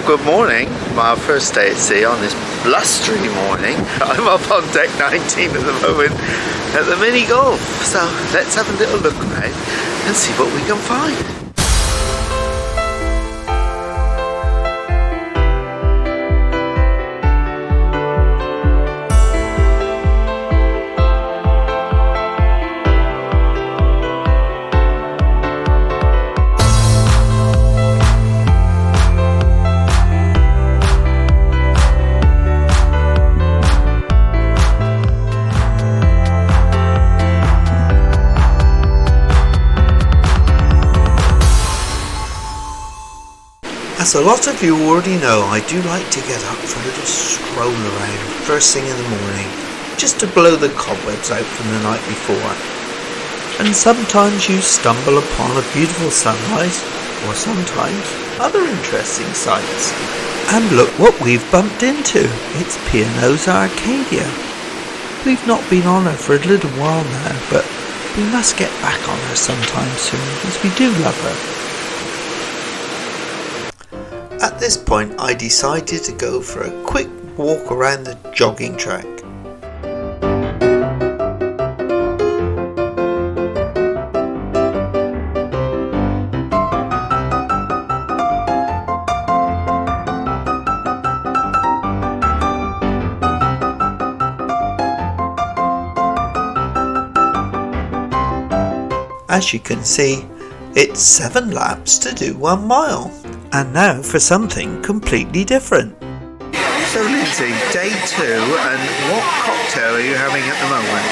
Good morning, my first day at sea on this blustery morning. I'm up on deck 19 at the moment at the mini golf, so let's have a little look around and see what we can find. As a lot of you already know, I do like to get up for a little stroll around first thing in the morning, just to blow the cobwebs out from the night before. And sometimes you stumble upon a beautiful sunrise, or sometimes other interesting sights. And look what we've bumped into. It's P&O's Arcadia. We've not been on her for a little while now, but we must get back on her sometime soon, because we do love her. At this point, I decided to go for a quick walk around the jogging track. As you can see, it's 7 laps to do 1 mile. And now for something completely different. So Lindsey, day 2, and what cocktail are you having at the moment?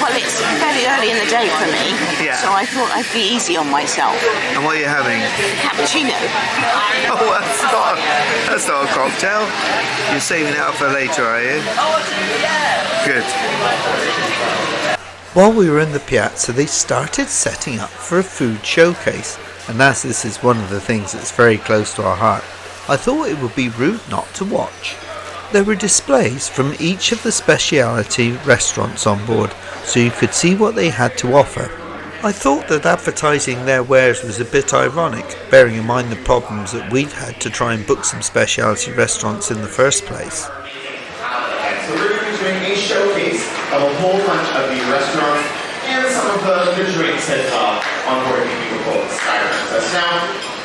Well, it's fairly early in the day for me, so I thought I'd be easy on myself. And what are you having? Cappuccino. Oh, that's not a cocktail. You're saving it up for later, are you? Good. While we were in the piazza, they started setting up for a food showcase. And as this is one of the things that's very close to our heart, I thought it would be rude not to watch. There were displays from each of the specialty restaurants on board, so you could see what they had to offer. I thought that advertising their wares was a bit ironic, bearing in mind the problems that we'd had to try and book some specialty restaurants in the first place. So we're going to be doing a showcase of a whole bunch of the restaurants and some of the drinks that on board the Vigo Spain. Now,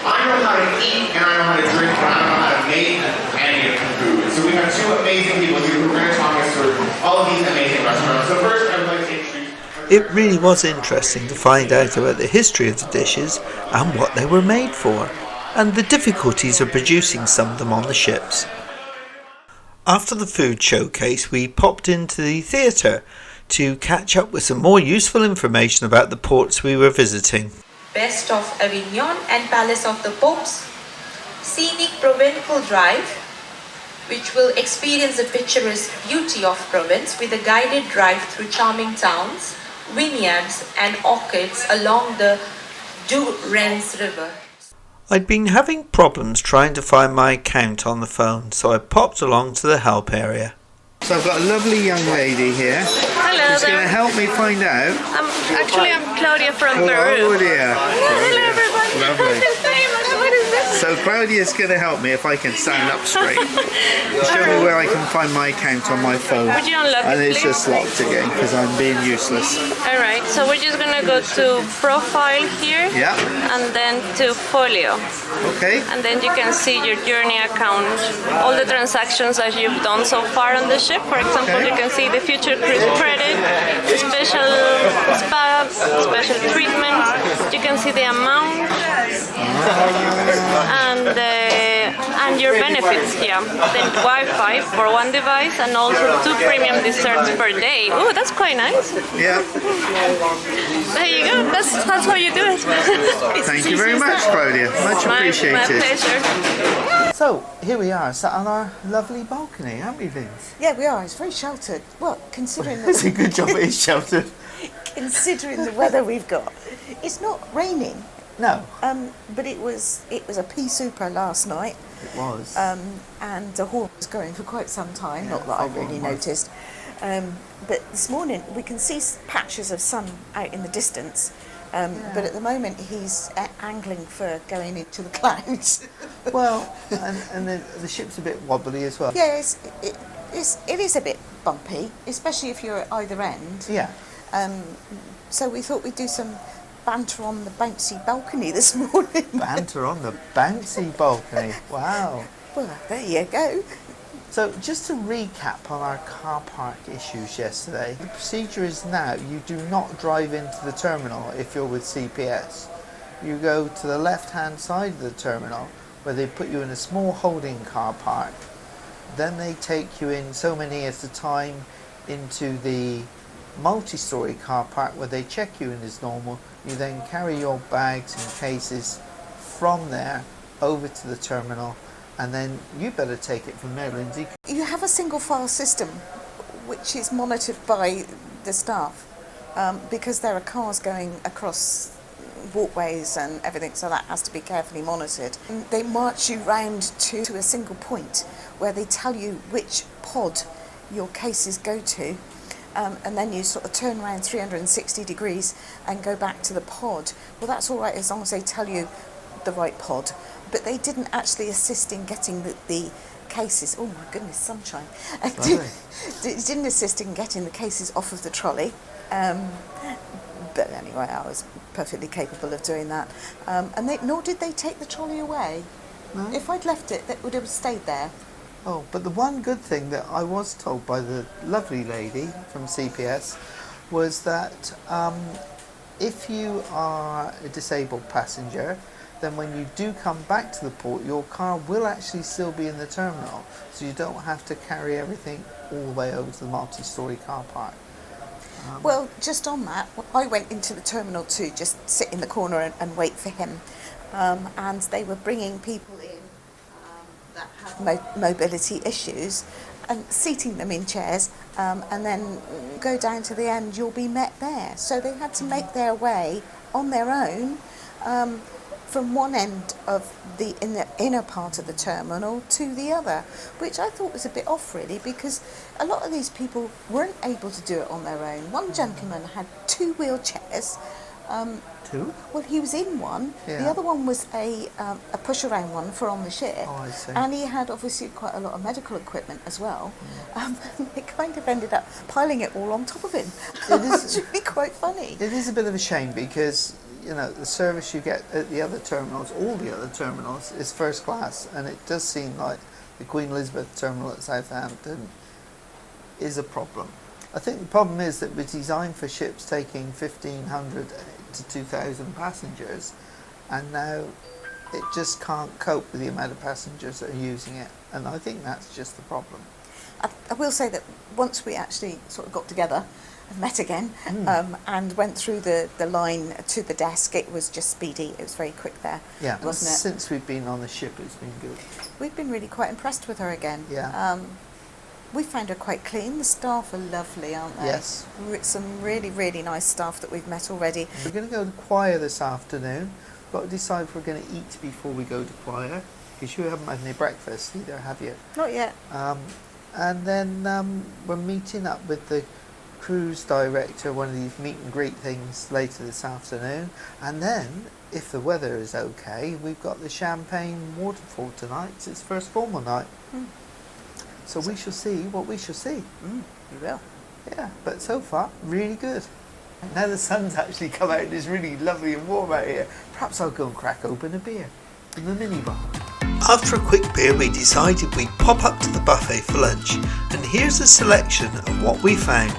I know how to eat and I know how to drink, but I don't know how to make any of the food. So we have 2 amazing people here who are going to talk us through all of these amazing restaurants. So first, I would like to introduce... It really was interesting to find out about the history of the dishes and what they were made for, and the difficulties of producing some of them on the ships. After the food showcase, we popped into the theatre to catch up with some more useful information about the ports we were visiting. Best of Avignon and Palace of the Popes, scenic Provencal Drive, which will experience the picturesque beauty of Provence with a guided drive through charming towns, vineyards and orchards along the Durance River. I'd been having problems trying to find my account on the phone, so I popped along to the help area. So I've got a lovely young lady here. Hello who's going to help me find out. I'm Claudia from Peru. Oh dear. Hello everybody. Lovely. What is this? So Claudia's going to help me if I can stand up straight. Show me where I can find my account on my phone. Would you unlock and it, it's please? just locked again because I'm being useless. Alright, so we're just going to go to Profile here. Yeah. And then to Folio. Okay. And then you can see your journey account, all the transactions that you've done so far on the ship. For example, you can see the future cruise credit, special spa, special treatment. You can see the amount and your benefits here. Then Wi-Fi for 1 device and also 2 premium desserts per day. Oh, that's quite nice. Yeah. There you go. That's how you do it. Thank you very much, Claudia. Much appreciated. My pleasure. So, here we are, sat on our lovely balcony, aren't we, Vince? Yeah, we are. It's very sheltered. Well, considering It's a good job it is sheltered. considering the weather we've got. It's not raining. No. But it was a pea super last night. It was. And the horn was going for quite some time. Not that I really noticed. But this morning we can see patches of sun out in the distance. But at the moment, he's angling for going into the clouds. Well, and the ship's a bit wobbly as well. Yes, it is a bit bumpy, especially if you're at either end. Yeah. So we thought we'd do some banter on the bouncy balcony this morning. Banter on the bouncy balcony. Wow. Well, there you go. So just to recap on our car park issues yesterday, the procedure is now you do not drive into the terminal if you're with CPS. You go to the left-hand side of the terminal where they put you in a small holding car park. Then they take you in so many at a time into the multi-storey car park where they check you in as normal. You then carry your bags and cases from there over to the terminal, and then you better take it from there, Lindsay. You have a single file system which is monitored by the staff because there are cars going across walkways and everything, so that has to be carefully monitored. And they march you round to a single point where they tell you which pod your cases go to, and then you sort of turn around 360 degrees and go back to the pod. Well, that's all right as long as they tell you the right pod, but they didn't actually assist in getting the cases. Oh my goodness, sunshine! Didn't assist in getting the cases off of the trolley. But anyway, I was perfectly capable of doing that. And nor did they take the trolley away. No? If I'd left it, it would have stayed there. Oh, but the one good thing that I was told by the lovely lady from CPS was that if you are a disabled passenger, then when you do come back to the port, your car will actually still be in the terminal, so you don't have to carry everything all the way over to the multi-storey car park. Well, just on that, I went into the terminal to just sit in the corner and wait for him, and they were bringing people in that have mobility issues and seating them in chairs, and then go down to the end, you'll be met there. So they had to make their way on their own from one end of the inner part of the terminal to the other, which I thought was a bit off really, because a lot of these people weren't able to do it on their own. One gentleman had 2 wheelchairs. 2? Well, he was in one. Yeah. The other one was a push-around one for on the ship. Oh, I see. And he had obviously quite a lot of medical equipment as well. They kind of ended up piling it all on top of him. It was really quite funny. It is a bit of a shame because, you know, the service you get at the other terminals, all the other terminals, is first class, and it does seem like the Queen Elizabeth terminal at Southampton is a problem. I think the problem is that we're designed for ships taking 1,500 to 2,000 passengers, and now it just can't cope with the amount of passengers that are using it, and I think that's just the problem. I will say that once we actually sort of got together and met again, and went through the line to the desk, it was just speedy. It was very quick there, Yeah, wasn't it? since we've been on the ship, it's been good. We've been really quite impressed with her again. Yeah. We found her quite clean. The staff are lovely, aren't they? Yes. Some really, really nice staff that we've met already. We're going to go to choir this afternoon. We've got to decide if we're going to eat before we go to choir, because you haven't had any breakfast either, have you? Not yet. And then we're meeting up with the cruise director, one of these meet and greet things later this afternoon. And then, if the weather is okay, we've got the Champagne waterfall tonight. It's its first formal night. So we shall see what we shall see. You will. Yeah, but so far, really good. Now the sun's actually come out and it's really lovely and warm out here. Perhaps I'll go and crack open a beer in the minibar. After a quick beer, we decided we'd pop up to the buffet for lunch, and here's a selection of what we found.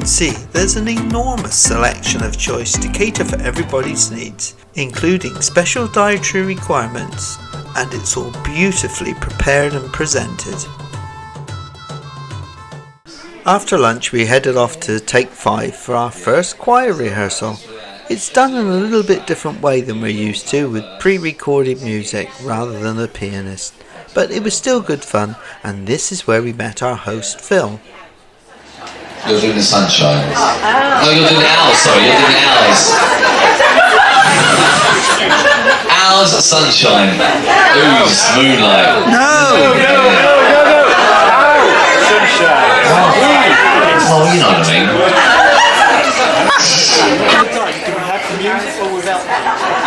See, there's an enormous selection of choice to cater for everybody's needs, including special dietary requirements, and it's all beautifully prepared and presented. After lunch we headed off to Take 5 for our first choir rehearsal. It's done in a little bit different way than we're used to, with pre-recorded music rather than a pianist. but it was still good fun, and this is where we met our host Phil. You're doing the sunshine. Oh, you're doing the owls, sorry, you're doing the owls. Owls, sunshine. Ooze, moonlight. No! Oh, you know what I mean. You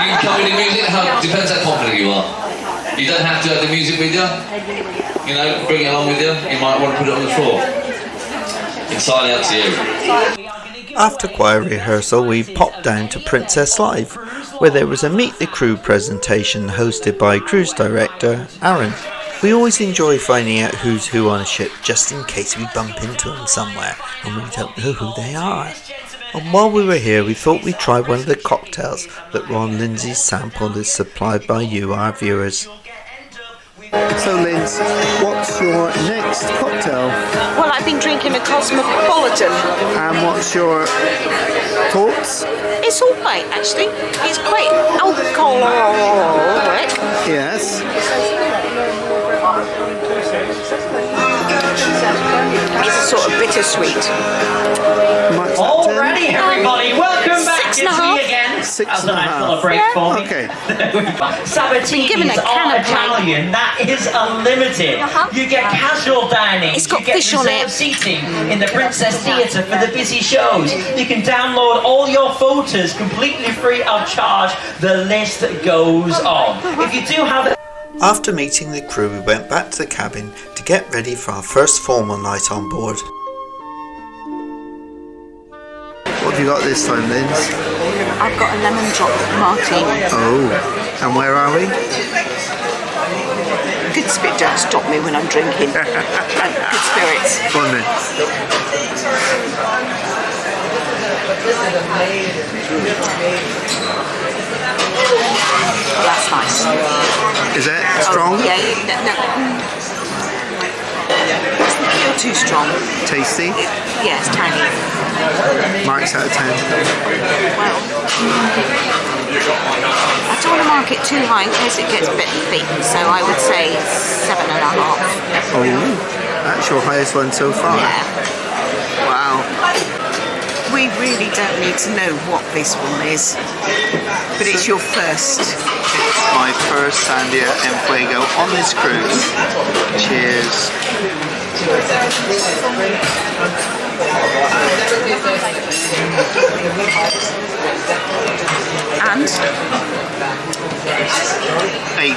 can come with the music, depends how confident you are. You don't have to have the music with you. You know, bring it along with you. You might want to put it on the floor. Entirely up to you. After choir rehearsal, we popped down to Princess Live, where there was a Meet the Crew presentation hosted by cruise director Aaron. We always enjoy finding out who's who on a ship, just in case we bump into them somewhere and we don't know who they are. And while we were here, we thought we'd try one of the cocktails that were on Lindsey's sample that's supplied by you, our viewers. So Linz, what's your next cocktail? Well, I've been drinking a Cosmopolitan. And what's your thoughts? It's all right, actually. It's quite alcoholic. Yes. It's sort of bittersweet. Alrighty, everybody, welcome back. It's 6.5. me again. 6.5. That was a nice little break for me. Okay. Given a Sabatinis can are of wine. Italian. That is unlimited. You get casual dining. It's got you get fish on reserved it. seating in the Princess Theatre for the busy shows. You can download all your photos completely free of charge. The list goes on. If you do have After meeting the crew, we went back to the cabin to get ready for our first formal night on board. What have you got this time, Linz? I've got a lemon drop martini. Oh. And where are we? Good spirit, don't stop me when I'm drinking. Good spirits. Go on then. That's nice. Is it strong? Yeah, no. Doesn't feel too strong. Tasty? Yeah, it's tangy. Marks out of 10. Well, I don't want to mark it too high in case it gets beaten, so I would say 7.5. Oh, that's your highest one so far? Yeah. Wow. We really don't need to know what this one is, but it's your first. It's my first Sandia en Fuego on this cruise. Cheers. And? 8.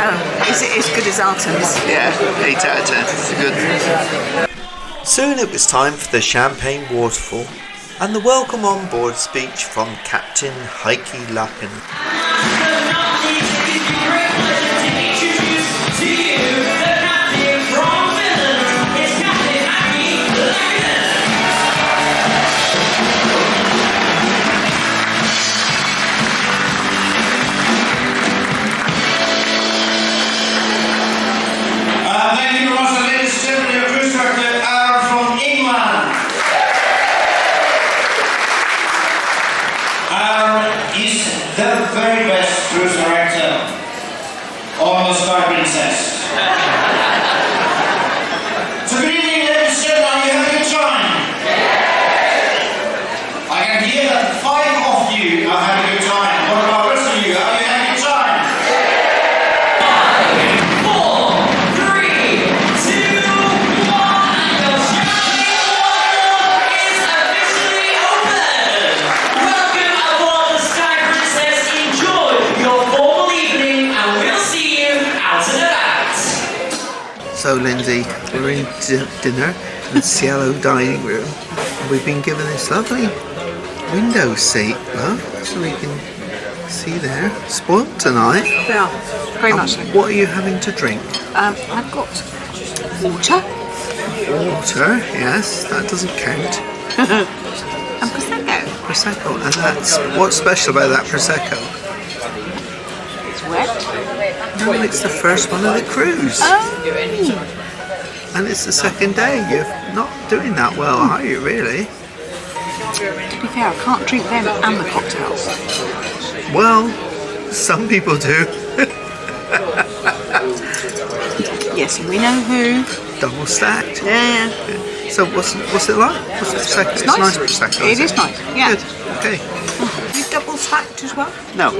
Oh, is it as good as Artem's? Yeah, 8 out of 10. It's good. Soon it was time for the champagne waterfall and the welcome on board speech from Captain Heike Lappen. Thank you very much, ladies and gentlemen, your cruise director, Aaron from England. Aaron is the very best cruise director on the Sky Princess. So good evening, ladies and gentlemen, are you having a good time? I can hear that 5 of you are having a good time. What about the rest of you? Are you having a good time? So Lindsay, we're in dinner in the Cielo dining room. And we've been given this lovely window seat, love, so we can see there. Spoilt tonight. Yeah, very much so. What are you having to drink? I've got water Water, yes, that doesn't count. and Prosecco. Prosecco, and that's what's special about that Prosecco? It's wet. No, it's the first one of the cruise. Oh. And it's the second day. You're not doing that well, are you, really? To be fair, I can't drink them and the cocktails. Well, some people do. Yes, we know who. Double stacked. Yeah. So what's it like? What's it stacked? It's nice stacked. It is nice. Yeah. Good. Okay. You double stacked as well? No.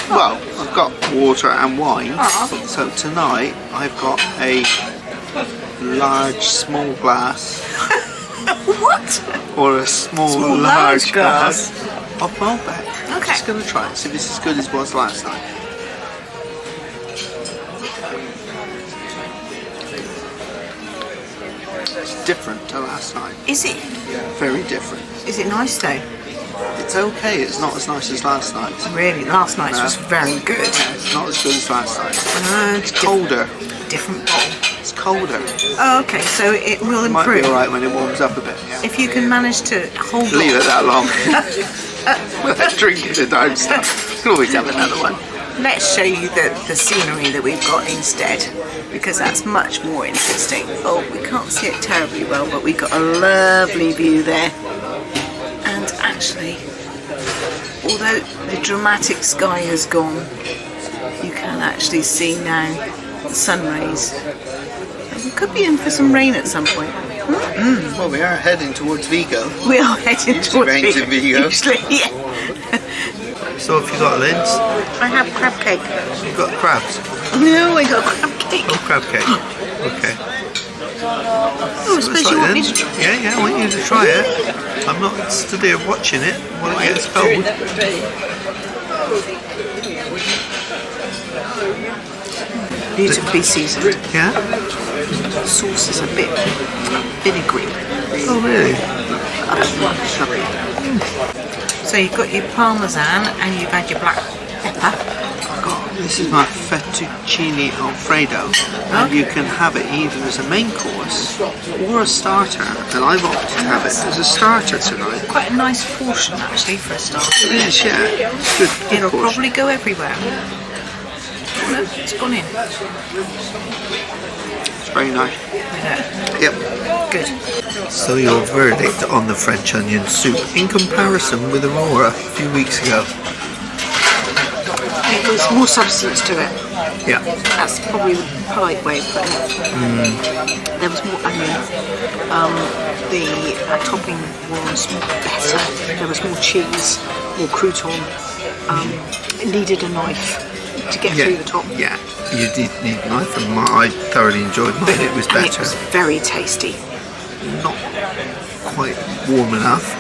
Well, I've got water and wine. Oh. So tonight I've got a large small glass. What? Or a small large glass of Malbec. I'm Okay. just going to try it, see if it's as good as it was last night. It's different to last night. Is it? Very different. Is it nice though? It's okay, it's not as nice as last night. Really, last night's No. was very good. It's not as good as last night. It's Colder. Different bowl. It's colder. Oh, okay, so it will It might be improve. alright when it warms up a bit. Yeah. If you can manage to hold Leave on. it that long. Without drinking the dark stuff. You can always have another one. Let's show you the scenery that we've got instead, because that's much more interesting. Oh, we can't see it terribly well, but we've got a lovely view there. And actually, although the dramatic sky has gone, you can actually see now the sun rays. We could be in for some rain at some point. Well, we are heading towards Vigo. We are heading Usually towards rains in Vigo. Usually, yeah. So if you got Linz, I have crab cake. you've got crabs. No, I got crab cake. Oh, crab cake. Okay. Oh, I suppose It's you want like me then. to try. Yeah, I want you to try it. I'm not stood here watching it while it gets cold. Beautifully seasoned. Yeah? The sauce is a bit vinegary. Oh, really? So you've got your parmesan and you've had your black pepper. This is my fettuccine alfredo, and you can have it either as a main course or a starter, and I've opted to have it as a starter tonight. Quite a nice portion actually for a start. It is, yeah. It's good. It'll portion. probably go everywhere. Oh, no, it's gone in. It's very nice. Yeah. Yep. Good. So your verdict on the French onion soup in comparison with Aurora a few weeks ago? It was more substance to it. Yeah. That's probably the polite way of putting it. There was more onion. The topping was better. There was more cheese, more crouton. It needed a knife to get through the top. Yeah, you did need a knife, and I thoroughly enjoyed mine. It was And better. it was very tasty. Not quite warm enough.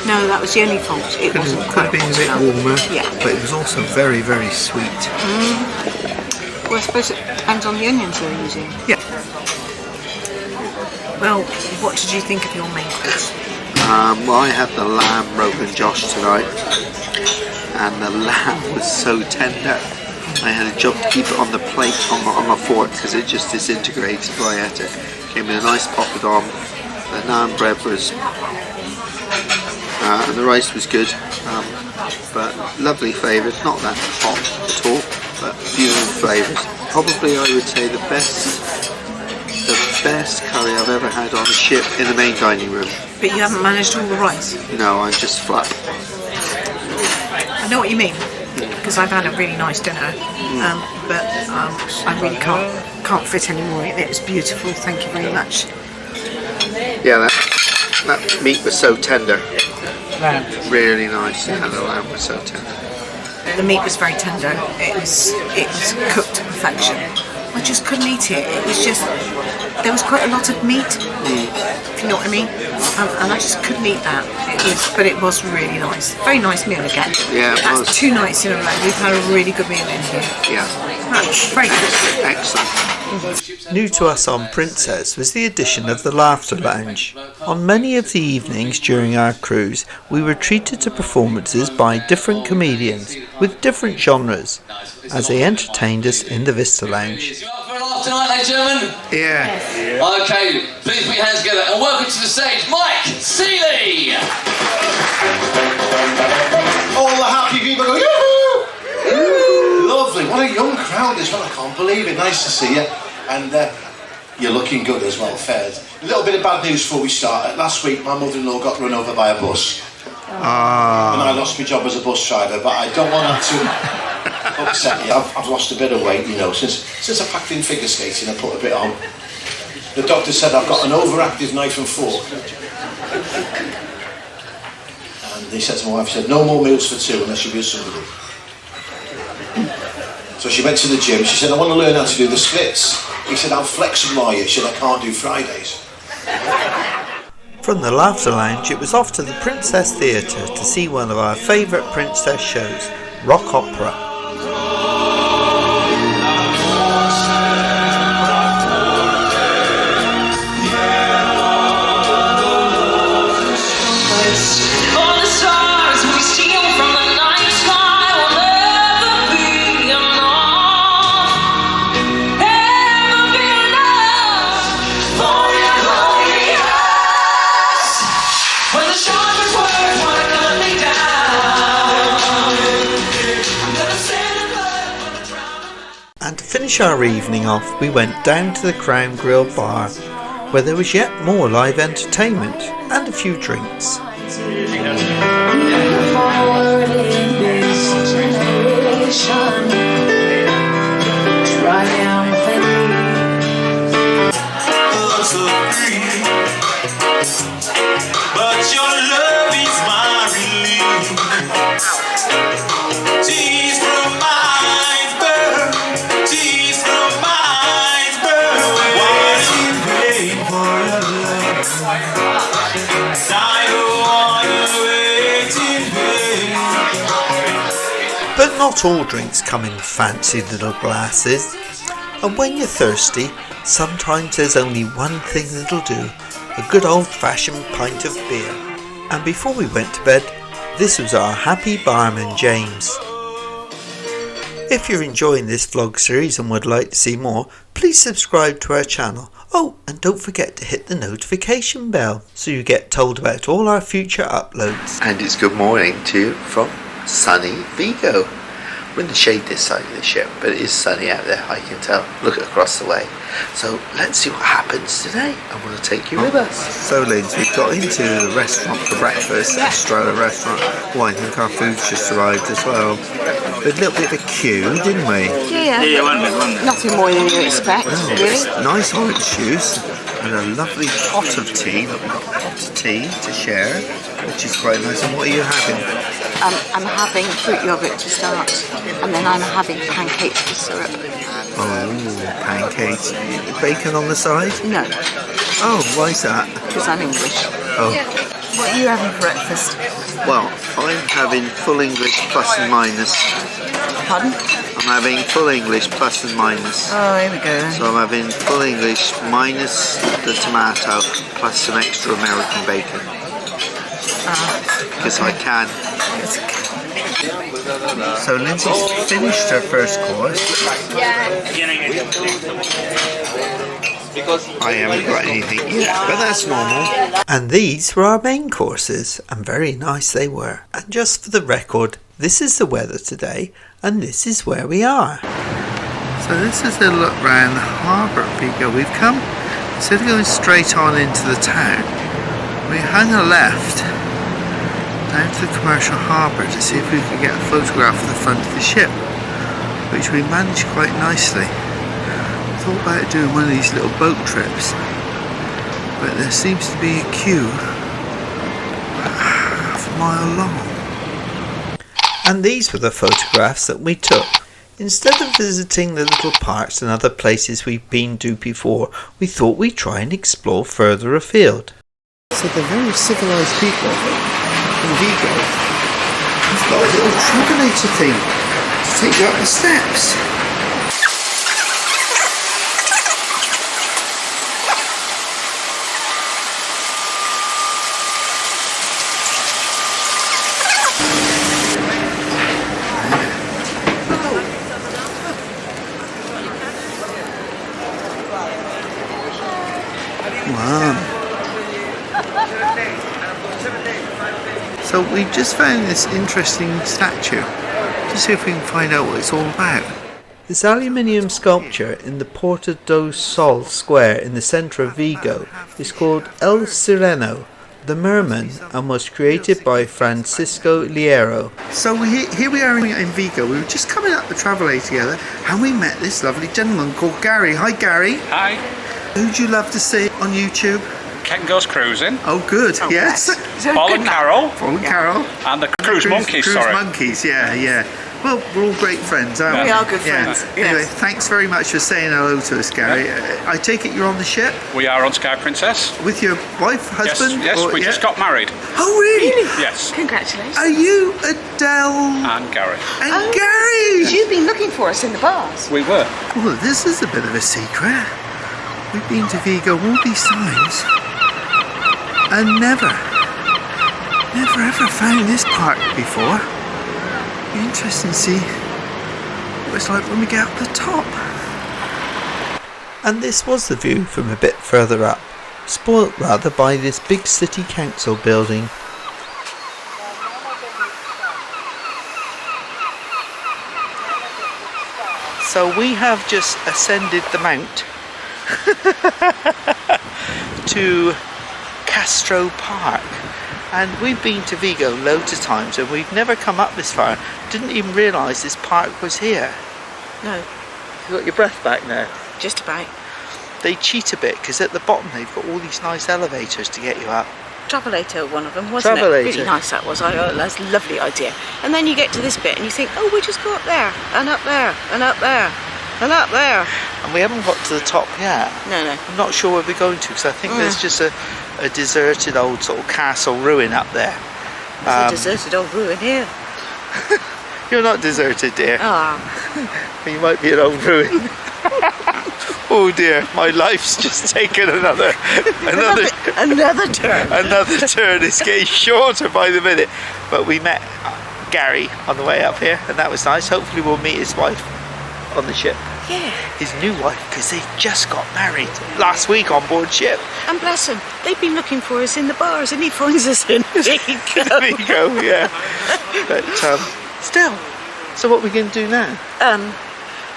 No, that was the only fault. It wasn't Could have quite been a hot bit enough. warmer, Yeah. but it was also very, very sweet. Well, I suppose it depends on the onions you're using. Yeah. Well, what did you think of your main course? Well, I had the lamb Rogan Josh tonight, and the lamb was so tender. I had a job to keep it on the plate on my fork because it just disintegrated when I ate it. Came in a nice poppadom. The naan bread was, and the rice was good, but lovely flavours. Not that hot at all, but beautiful flavours. Probably, I would say the best curry I've ever had on a ship in the main dining room. But you haven't managed all the rice. No, I'm just flat. I know what you mean, because I've had a really nice dinner, but I really can't fit any more in. It was beautiful. Thank you very much. Yeah, that meat was so tender. Really nice. Yeah, the lamb was so tender. The meat was very tender. It was cooked to perfection. I just couldn't eat it. It was just, there was quite a lot of meat, if you know what I mean. And I just couldn't eat that. But it was really nice. Very nice meal again. Yeah, it That's was. 2 nights in a row. We've had a really good meal in here. Yeah, Very good. excellent. New to us on Princess was the addition of the Laughter Lounge. On many of the evenings during our cruise, we were treated to performances by different comedians with different genres as they entertained us in the Vista Lounge. You up for a laugh tonight, ladies and gentlemen? Yeah. Okay, please put your hands together and welcome to the stage, Mike Seeley! All the happy people go, yoo-hoo! Lovely, what a young crowd as well, I can't believe it, nice to see you. And you're looking good as well, fared. A little bit of bad news before we start. Last week my mother-in-law got run over by a bus. And I lost my job as a bus driver, but I don't want that to... upset. I've lost a bit of weight, you know, since I packed in figure skating. I put a bit on. The doctor said I've got an overactive knife and fork. And he said to my wife, he said, no more meals for two unless you be with somebody. So she went to the gym. She said, I want to learn how to do the splits. He said, how flexible are you? She said, I can't do Fridays. From the Laughter Lounge, it was off to the Princess Theatre to see one of our favourite princess shows, rock opera. And to finish our evening off, we went down to the Crown Grill bar, where there was yet more live entertainment and a few drinks. But your love is my relief. Tears from my iceberg, tears from my iceberg. Waiting pain for your love. I don't wanna wait in vain. But not all drinks come in fancy little glasses, and when you're thirsty, sometimes there's only one thing that'll do. A good old-fashioned pint of beer. And before we went to bed, this was our happy barman James. If you're enjoying this vlog series and would like to see more, please subscribe to our channel. Oh, and don't forget to hit the notification bell so you get told about all our future uploads. And it's good morning to you from sunny Vigo. We're in the shade this side of the ship, but it is sunny out there, I can tell. Look across the way. So let's see what happens today. I want to take you with us. So Lindsey, we got into the restaurant for breakfast, Estrella restaurant. Well, I think our food's just arrived as well. A little bit of a queue, didn't we? Yeah, nothing more than you expect, really. Nice orange juice and a lovely pot of tea. Look, we've got a pot of tea to share, which is quite nice. And what are you having? I'm having fruit yogurt to start, and then I'm having pancakes with syrup. Oh, pancakes. Bacon on the side? No. Oh, why is that? Because I'm English. Oh. What are you having for breakfast? Well, I'm having full English plus and minus. Pardon? I'm having full English plus and minus. Oh, here we go. So I'm having full English minus the tomato plus some extra American bacon. Because I can. So Lindsey's finished her first course. I haven't got anything yet, but that's normal. And these were our main courses, and very nice they were. And just for the record, this is the weather today, and this is where we are. So this is a look round the harbour at Vigo. We've come, instead of going straight on into the town, we hung a left down to the commercial harbour to see if we could get a photograph of the front of the ship, which we managed quite nicely. I thought about doing one of these little boat trips, but there seems to be a queue half a mile long. And these were the photographs that we took. Instead of visiting the little parks and other places we've been to before, we thought we'd try and explore further afield. So they're very civilised people in Vigo. We've got a little trampolinator thing to take you up the steps. Wow. So we've just found this interesting statue to see if we can find out what it's all about. This aluminium sculpture in the Porta do Sol square in the centre of Vigo is called El Sireno, The Merman, and was created by Francisco Liero. So here we are in Vigo. We were just coming up the travel together, and we met this lovely gentleman called Gary. Hi, Gary. Hi. Who'd you love to see on YouTube? Ken Goes Cruising. Oh, good. Yes. Paul and Carol. Paul and Carol. And the Cruise Monkeys, Cruise sorry. Monkeys, yeah. Well, we're all great friends, aren't we? We are good friends. Yeah. Anyway, thanks very much for saying hello to us, Gary. I take it you're on the ship? We are on Sky Princess. With your wife, husband? Yes, we just got married. Oh, really? Yes. Congratulations. Are you Adele? And Gary. And Gary! You've been looking for us in the bars. We were. Well, this is a bit of a secret. We've been to Vigo all these times and never ever found this park before. Be interesting to see what it's like when we get up the top. And this was the view from a bit further up, spoilt rather by this big city council building. So we have just ascended the mount to Castro Park, and we've been to Vigo loads of times and we've never come up this far. Didn't even realise this park was here. No, You got your breath back now? just about. They cheat a bit because at the bottom they've got all these nice elevators to get you up. Travelator, one of them, wasn't Travelator. it? Really nice that was. That's a lovely idea. And then you get to this bit and you think, oh, we just go up there, and up there, and up there, and up there. And we haven't got to the top yet. No. I'm not sure where we're going to because I think there's just a deserted old sort of castle ruin up there. There's a deserted old ruin here. You're not deserted, dear. Ah. You might be an old ruin. Oh dear, my life's just taken another turn. Another turn. It's getting shorter by the minute. But we met Gary on the way up here, and that was nice. Hopefully we'll meet his wife on the ship. Yeah. His new wife, because they've just got married last week on board ship. And bless him, they've been looking for us in the bars, and he finds us in Vigo. Vigo, yeah. But still, so what are we going to do now?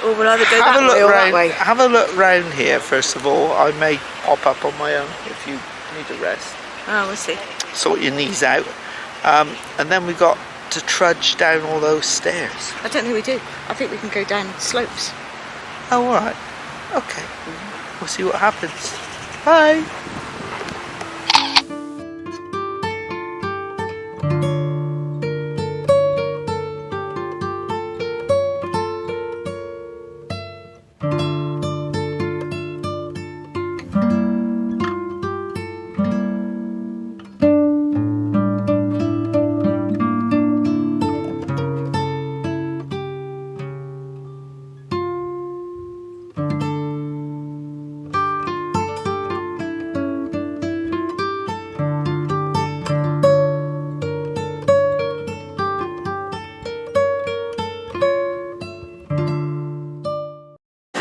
Or we'll either go that way or that way. Have a look round here first of all. I may pop up on my own if you need a rest. Oh, we'll see. Sort your knees out. And then we got to trudge down all those stairs. I don't think we do. I think we can go down slopes. Oh, alright. Okay. We'll see what happens. Bye.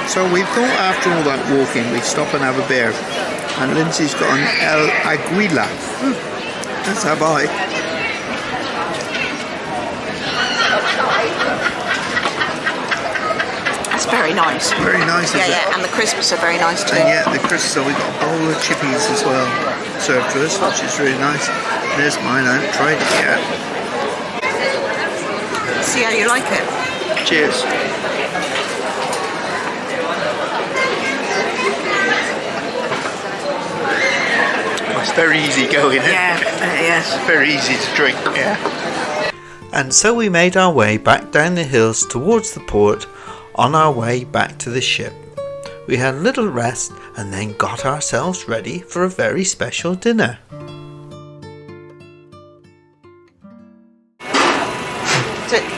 So we thought after all that walking we'd stop and have a beer, and Lindsay's got an El Aguila, as have I. That's very nice. Very nice, isn't it? Yeah, and the crisps are very nice too. And yeah, the crisps, so we got a bowl of chippies as well served to us, which is really nice. There's mine, I haven't tried it yet. See how you like it. Cheers. It's very easy going, isn't it? Yes. Very easy to drink, yeah. And so we made our way back down the hills towards the port on our way back to the ship. We had a little rest and then got ourselves ready for a very special dinner.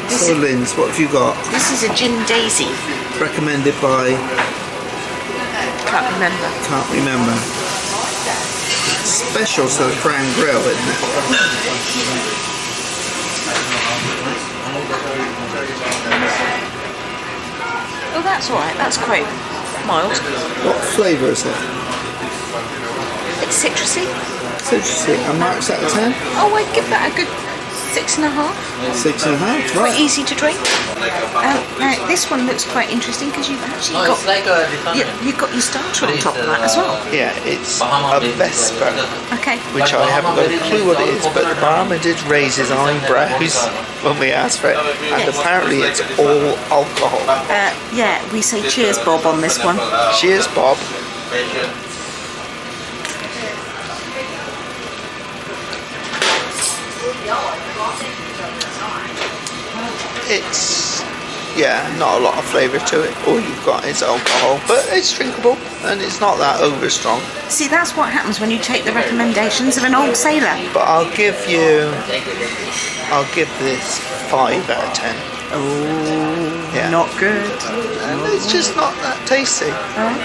So Linz, what have you got? This is a gin daisy. Recommended by? Can't remember. Can't remember. Special to the Crown Grill, isn't it? Oh, that's all right. That's quite mild. What flavour is it? It's citrusy. Citrusy. And marks out of 10? Oh, I'd give that a good 6.5. 6.5, Quite right. easy to drink. Now this one looks quite interesting because you've actually got you've got your starter on top of that as well. Yeah, it's a Vesper, Okay. which I haven't got a clue what it is, but the barman did raise his eyebrows when we asked for it, and apparently it's all alcohol. Yeah, we say cheers, Bob, on this one. Cheers, Bob. It's, yeah, not a lot of flavour to it. All you've got is alcohol, but it's drinkable and it's not that over strong. See, that's what happens when you take the recommendations of an old sailor. But I'll give this 5 out of 10. Oh, Yeah. not good. And it's just not that tasty.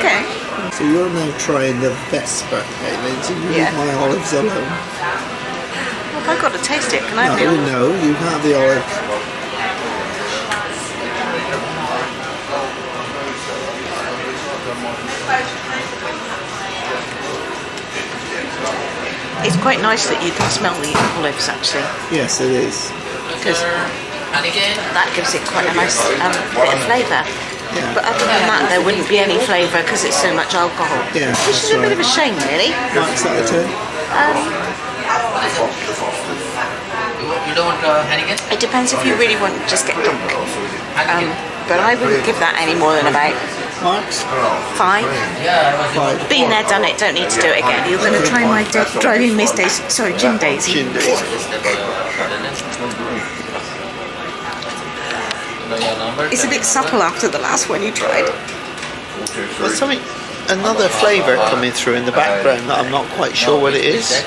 Okay. So you're now trying the Vesper, hey Lindsay? You Yeah. leave my olives alone. Well, if I've got to taste it, can I have the olive? No, you can have the olive. It's quite nice that you can smell the olives, actually, Yes, it is. because that gives it quite a nice bit of flavour. Yeah. But other than that, there wouldn't be any flavour because it's so much alcohol. Yeah, Which is that's a bit right. of a shame, really. Marks out of 10. You don't want Heineken? It depends if you really want to just get drunk. But I wouldn't give that any more than about Marks? 5. Yeah, I was 5. Been there, done it, don't need to do it again. You're going to try my driving Miss Daisy, sorry, Gin Daisy. Gin Daisy. It's a bit supple after the last one you tried. There's another flavour coming through in the background that I'm not quite sure what it is. It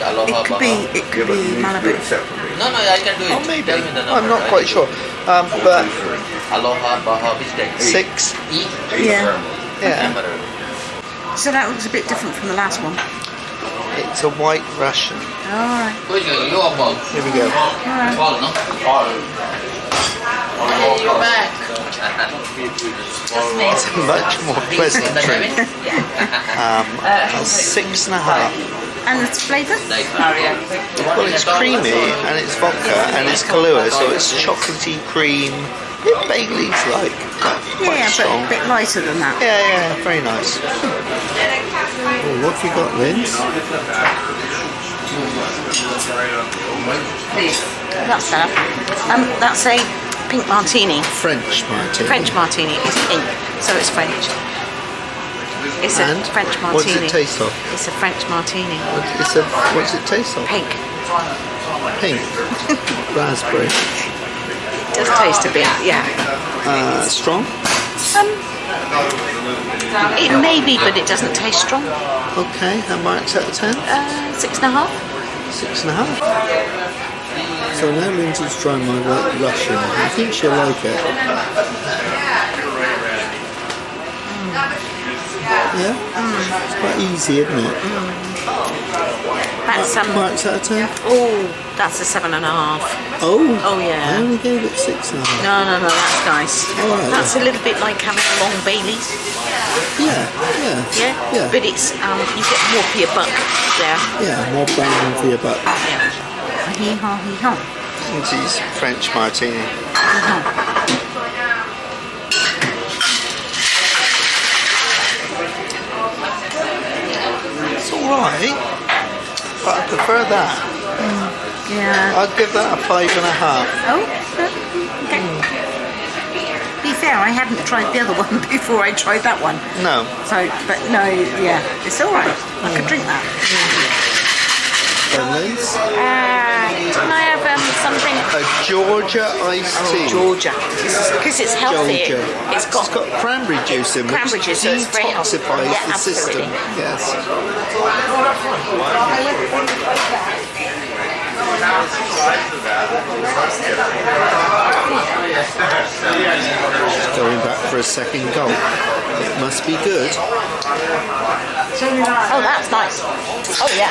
could be Malibu. No, I can do it. Oh, maybe. Tell me the number. I'm not quite sure. But Aloha, Baha, mistake. 6. Yeah. Yeah. So that looks a bit different from the last one. It's a White Russian. Alright. You are ball. Here we go. Ball, no? Hey, you're back. It's a much more pleasant drink. 6.5. And its flavour? Well, it's creamy and it's vodka and it's Kahlua, so it's chocolatey cream. A bit Bailey's-like. Quite Yeah, but strong. a bit lighter than that. Yeah, very nice. Oh, what have you got, Linz? That's better. That's a pink martini. French martini. French martini is pink, so it's French. It's a And French martini. what does it taste of? It's a French martini. What does it taste of? Pink. Pink. Raspberry. It does taste a bit, yeah. Strong? It may be, but it doesn't taste strong. Okay, how marks out of 10? 6.5. 6.5. So now Lindsay's trying my White Russian. I think she'll like it. Yeah? It's quite easy, isn't it? That's Marks out of 10? Oh, that's a 7.5. Oh! Oh, yeah. I only gave it 6.5. No, that's nice. Alright. That's a little bit like having a long Bailey's. Yeah. Yeah. But it's you get more for your buck there. Yeah, more bang for your buck. Yeah. Hee haw, hee haw. Lindsay's French martini. It's alright, but I prefer that. Yeah. I'd give that a 5.5. Oh, okay. Be fair, I hadn't tried the other one before I tried that one. No. So, but no, yeah, it's all right. I could drink that. And Liz? Can I have something? A Georgia iced tea. Georgia, because it's healthy. Georgia. It's got cranberry juice in, cranberry which juice, so it's very healthy. detoxifies Yeah, the system. absolutely. Yes. Just going back for a second gulp. It must be good. Oh, that's nice. Oh yeah.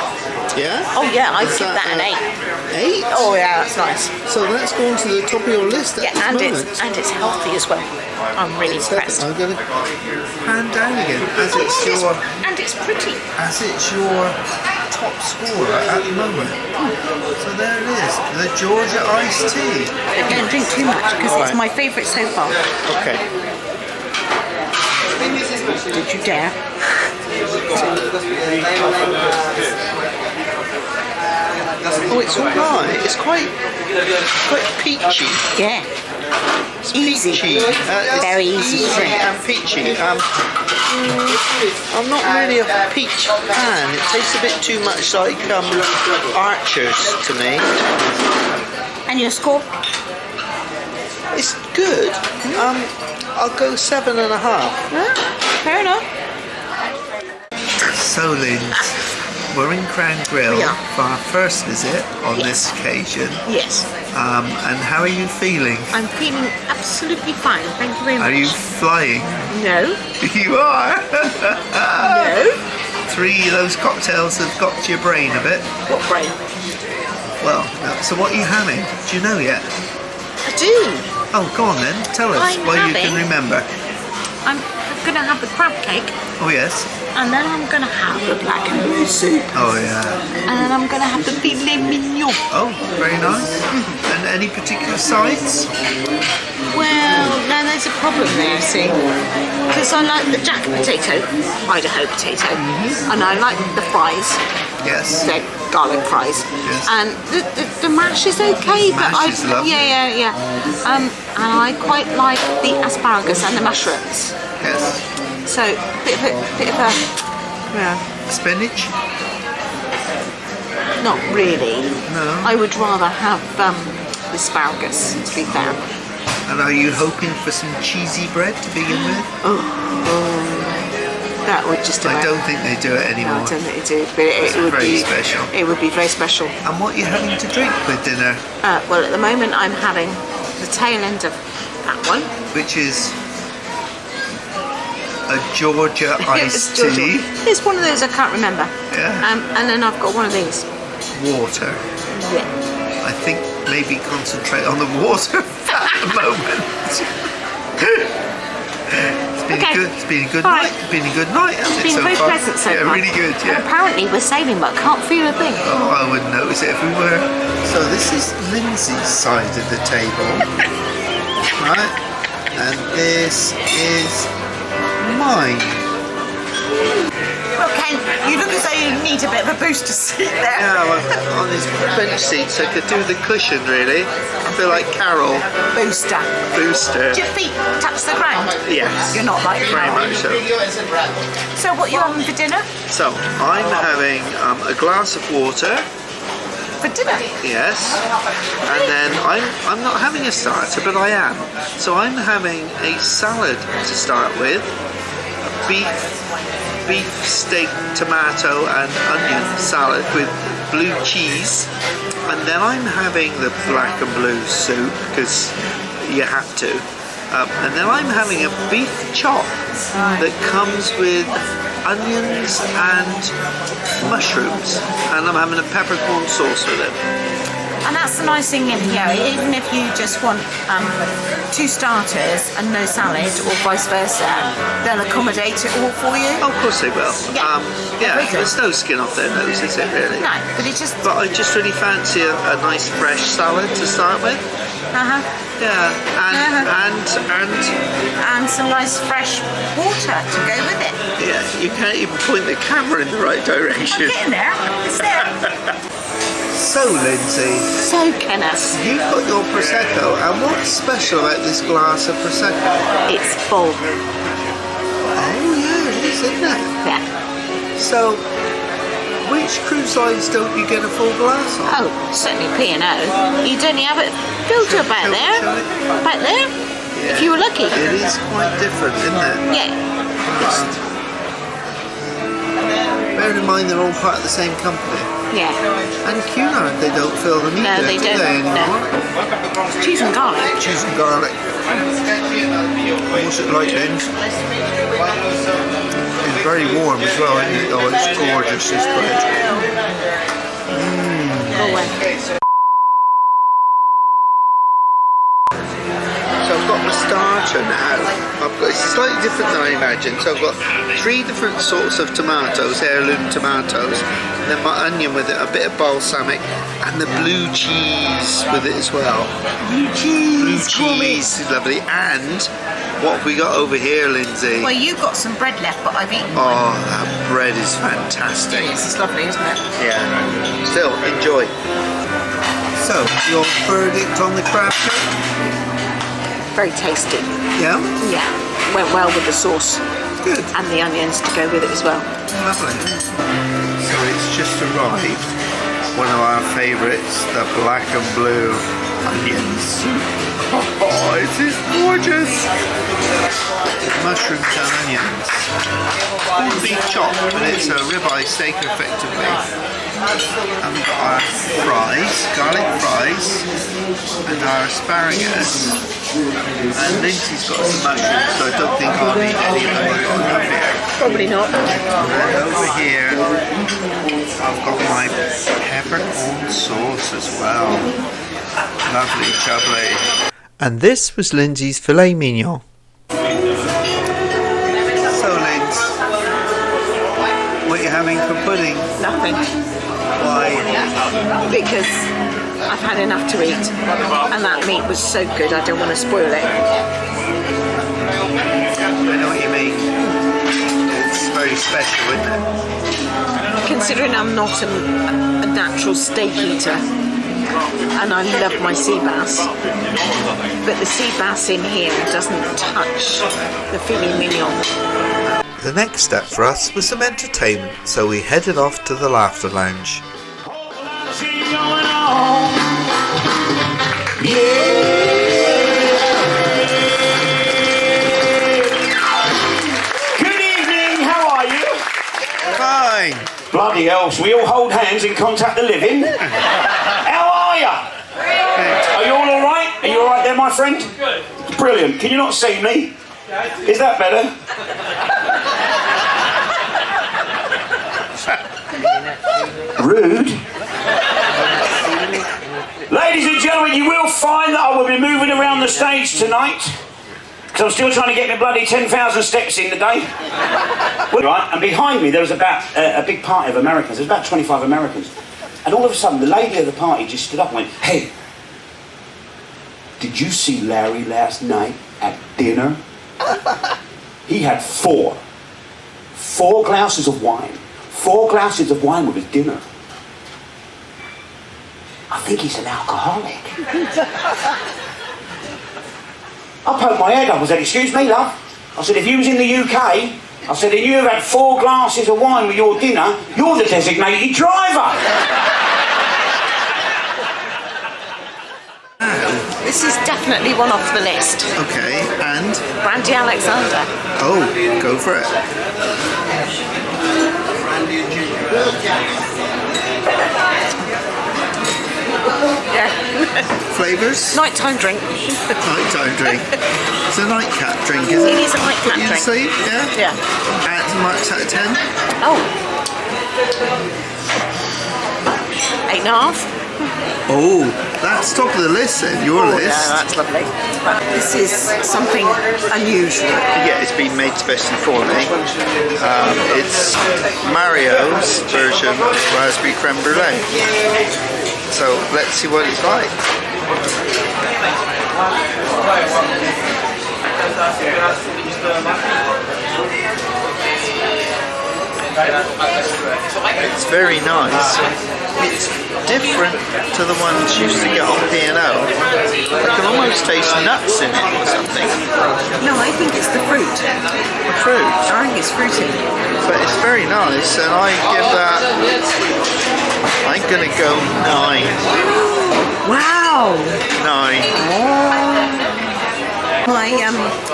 Yeah? Oh yeah, I'd Is give that an 8. 8? Oh yeah, that's nice. So that's going to the top of your list at Yeah, this and moment. it's healthy as well. I'm really impressed. I'm going to pan down again as it's your And it's pretty. as it's your top scorer at the moment. So there it is, the Georgia iced tea. But don't drink too much because it's my favourite so far. Okay. Did you dare? Oh, it's all right. It's quite peachy. Yeah. It's Easy. peachy. It's Very easy to drink. and peachy. I'm not really a peach fan. It tastes a bit too much like Archer's to me. And your score? It's good. I'll go 7.5. Fair enough. So, Linz, we're in Crown Grill We are. for our first visit on this occasion. Yes. And how are you feeling? I'm feeling absolutely fine. Thank you very much. Are you flying? No. You are. No. 3 of those cocktails have got to your brain a bit. What brain? Well, so what are you having? Do you know yet? I do. Oh, go on then. Tell us I'm while you can having- remember. I'm going to have the crab cake, Oh, yes. and then I'm going to have the black and blue soup, Oh, yeah. and then I'm going to have the filet mignon. Oh, very nice. And any particular sides? Well, now there's a problem there, see, because I like the jack potato, Idaho potato, and I like the fries, Yes. the garlic fries, Yes. and the mash is okay, but Mash is lovely. yeah. And I quite like the asparagus and the mushrooms. Yes. So bit of a yeah, Spinach? not really. No. I would rather have the asparagus, to be fair. And are you hoping for some cheesy bread to begin with? That would just about. I don't think they do it No, anymore. I don't think they do, but It's it would very be special. It would be very special. And what are you having to drink with dinner? Well, at the moment, I'm having the tail end of that one. Which is a Georgia iced Georgia. tea. It's one of those I can't remember. Yeah. And then I've got one of these. Water. Yeah. I think maybe concentrate on the water at the moment. It's been Okay. good. It's been a good All night. right. It's been a good night, hasn't It's it? been so very far? pleasant so Yeah, far. really good. And Yeah. apparently we're sailing, but I can't feel a thing. Oh, I wouldn't notice it if we were. So this is Lindsay's side of the table, right? And this is mine. Well, Ken, you look as though you need a bit of a booster seat there. Yeah, well, on his bench seats, I could do the cushion really. I feel like Carol. Booster. Booster. Do your feet touch the ground? Yes. You're not like Very that. much so. So what are you having for dinner? So I'm having a glass of water. For dinner? Yes, and then I'm not having a starter, but I am. So I'm having a salad to start with, a beef steak, tomato and onion salad with blue cheese, and then I'm having the black and blue soup because you have to, and then I'm having a beef chop that comes with onions and mushrooms, and I'm having a peppercorn sauce with it. And that's the nice thing in here, even if you just want 2 starters and no salad or vice versa, they'll accommodate it all for you. Oh, of course they will. Yeah. Yeah, there's no skin off their nose, is it really? No, but it just... But I just really fancy a nice fresh salad to start with. Yeah, and some nice fresh water to go with it. yeah, you can't even point the camera in the right direction. I'm getting there. It's there. So, Lindsay, So, Kenneth, you've got your Prosecco, and what's special about this glass of Prosecco? it's full. Oh, yeah, it is, isn't it? Yeah. So, which cruise lines don't you get a full glass on? Oh, certainly P&O. You'd only have it filled to about there. About there. If you were lucky. It is quite different, isn't it? Yeah. Bear in mind they're all part of the same company. Yeah. And Cunard, they don't fill them either, No, they do don't. they anymore? No. Cheese and garlic. Cheese and garlic. What's it like, Lynn? It's very warm as well, isn't it? Oh, it's gorgeous, this bread. Go away. So I've got my starter now. It's slightly different than I imagined. So I've got 3 different sorts of tomatoes, heirloom tomatoes, and then my onion with it, a bit of balsamic, and the blue cheese with it as well. Blue cheese is lovely. And what have we got over here, Lindsay? Well, you've got some bread left, but I've eaten Oh, mine. that bread is fantastic. It's lovely, isn't it? Yeah. Still, enjoy. So, your verdict on the crab cake? Very tasty. Yeah? Yeah, went well with the sauce. Good. And the onions to go with it as well. Lovely. So it's just arrived. One of our favourites, the black and blue onions. Oh, it is gorgeous. Mushrooms and onions. Corned beef chop, but it's a ribeye steak effectively. And we've got our fries, garlic fries, and our asparagus. And Lindsay's got some mushrooms, so I don't think I'll need any when I got over here. Probably not. And over here, I've got my peppercorn sauce as well. Lovely, jubbly. And this was Lindsay's filet mignon. So, Linz, what are you having for pudding? Nothing. Why? Because I've had enough to eat. And that meat was so good, I don't want to spoil it. I know what you mean. It's very special, isn't it? Considering I'm not a natural steak eater, and I love my sea bass, but the sea bass in here doesn't touch the filet mignon. The next step for us was some entertainment, so we headed off to the Laughter Lounge. Good evening, how are you? Fine. Bloody hell, so we all hold hands in contact the living? How are you? Are you all alright? Are you alright there, my friend? Good. Brilliant. Can you not see me? Is that better? Rude. Ladies and gentlemen, you will find that I will be moving around the stage tonight, because I'm still trying to get my bloody 10,000 steps in today. Right, and behind me there was about a big party of Americans. There's about 25 Americans. And all of a sudden the lady of the party just stood up and went, "Hey, did you see Larry last night at dinner? He had four glasses of wine. 4 glasses of wine with his dinner. I think he's an alcoholic." I poked my head up. I said, "Excuse me, love." I said, "If you was in the UK," I said, "and you have had 4 glasses of wine with your dinner, you're the designated driver." This is definitely one off the list. Okay, and? Brandy Alexander. Oh, go for it. Yeah. Flavours? Nighttime drink. Nighttime drink. It's a nightcap drink, isn't it? It is a nightcap You'd drink. say, yeah? Yeah. At marks out of 10? Oh. 8.5. Oh, that's top of the list then, your list. Yeah, that's lovely. This is something unusual. Yeah, it's been made specially for me. It's Mario's version of raspberry creme brulee. So let's see what it's like. It's very nice. It's different to the ones you used to get on P&O. I can almost taste nuts in it or something. No, I think it's the fruit. The fruit? I think it's fruity. But it's very nice, and I give that, I'm gonna go 9. Wow! 9.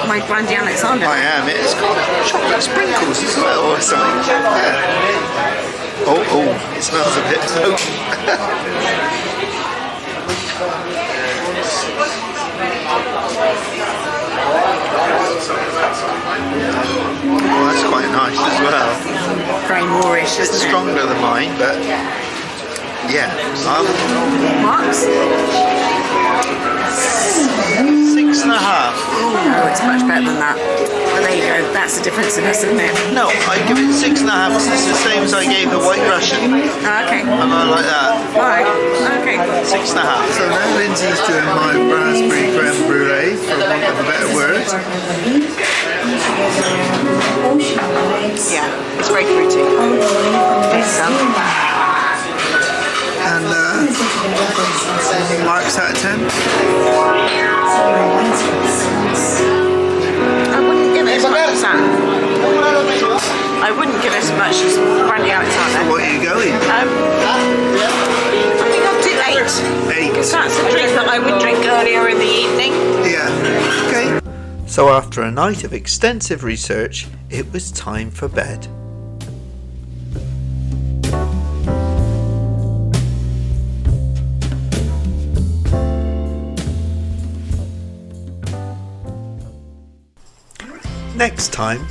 My Brandy Alexander. I am. It's got chocolate sprinkles as well or something. Yeah. Oh, it smells a bit smoky. Oh, that's quite nice as well. Very Moorish, It's isn't it? stronger than mine, but yeah. Marks? 6.5. better than that. Well, there you go. That's the difference in us, isn't it? No, I give it 6.5 because it's the same as I gave the White Russian. Okay. And I like that. Alright. Okay. 6.5. So now Lindsay's doing my raspberry creme brulee, for want of a better word. Yeah, it's very fruity. It's And marks out of 10. I wouldn't give it as much as that. I wouldn't give it as much as brandy Alexander. What are you going? I think I'll do 8. 8. Because that's a drink that I would drink earlier in the evening. Yeah. Okay. So after a night of extensive research, it was time for bed. Next time,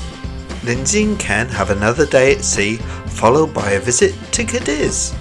Lindsay and Ken have another day at sea, followed by a visit to Cadiz.